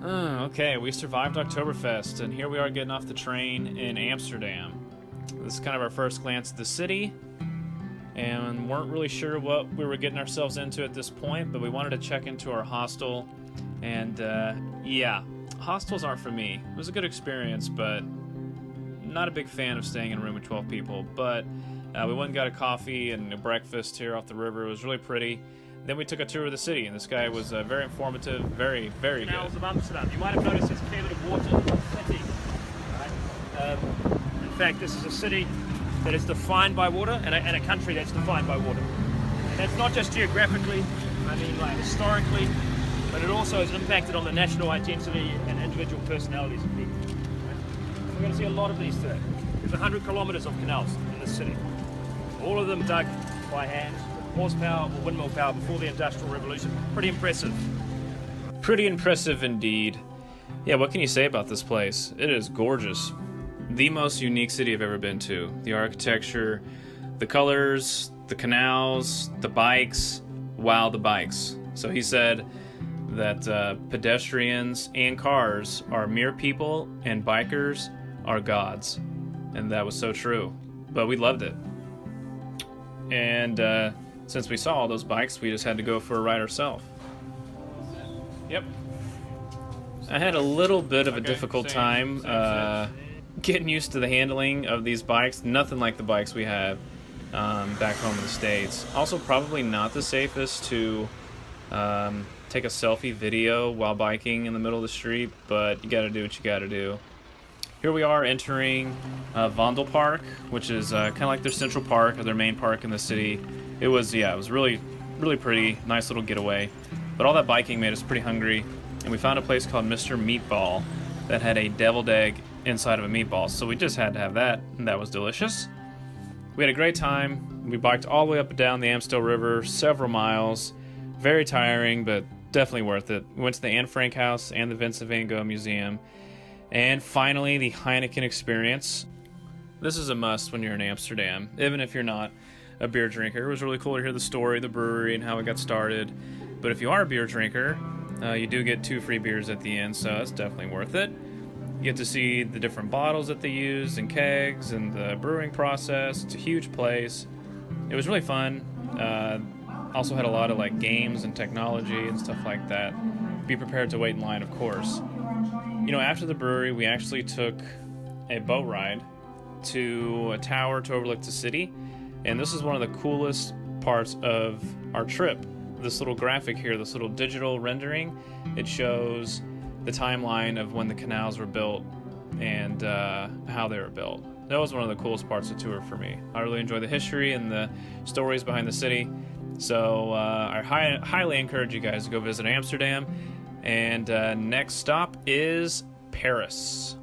Okay, we survived Oktoberfest, and here we are getting off the train in Amsterdam. This is kind of our first glance at the city, and weren't really sure what we were getting ourselves into at this point, but we wanted to check into our hostel, and yeah, hostels aren't for me. It was a good experience, but not a big fan of staying in a room with 12 people, but we went and got a coffee and a breakfast here off the river. It was really pretty. Then we took a tour of the city, and this guy was very informative, very, very good. Canals of Amsterdam. You might have noticed there's a fair bit of water in the city. Right? In fact, this is a city that is defined by water, and a country that's defined by water. And that's not just geographically, I mean like historically, but it also has impacted on the national identity and individual personalities of people. Right? We're going to see a lot of these today. There's 100 kilometers of canals in this city. All of them dug by hand. Horsepower or windmill power before the Industrial Revolution. Pretty impressive. Pretty impressive indeed. Yeah, what can you say about this place? It is gorgeous. The most unique city I've ever been to. The architecture, the colors, the canals, the bikes. Wow, the bikes. So he said that pedestrians and cars are mere people and bikers are gods. And that was so true. But we loved it. And since we saw all those bikes, we just had to go for a ride ourselves. Yep. I had a little bit of a difficult time getting used to the handling of these bikes. Nothing like the bikes we have back home in the States. Also, probably not the safest to take a selfie video while biking in the middle of the street, but you gotta do what you gotta do. Here we are entering Vondel Park, which is kind of like their central park or their main park in the city. It was really, really pretty, nice little getaway. But all that biking made us pretty hungry, and we found a place called Mr. Meatball that had a deviled egg inside of a meatball. So we just had to have that, and that was delicious. We had a great time. We biked all the way up and down the Amstel River, several miles. Very tiring, but definitely worth it. We went to the Anne Frank House and the Vincent van Gogh Museum. And finally, the Heineken Experience. This is a must when you're in Amsterdam, even if you're not a beer drinker. It was really cool to hear the story of the brewery and how it got started. But if you are a beer drinker, you do get 2 free beers at the end, so it's definitely worth it. You get to see the different bottles that they use and kegs and the brewing process. It's a huge place. It was really fun. Also had a lot of like games and technology and stuff like that. Be prepared to wait in line, of course. You know, after the brewery, we actually took a boat ride to a tower to overlook the city. And this is one of the coolest parts of our trip. This little graphic here, this little digital rendering, it shows the timeline of when the canals were built and how they were built. That was one of the coolest parts of the tour for me. I really enjoy the history and the stories behind the city. So I highly encourage you guys to go visit Amsterdam. And next stop is Paris.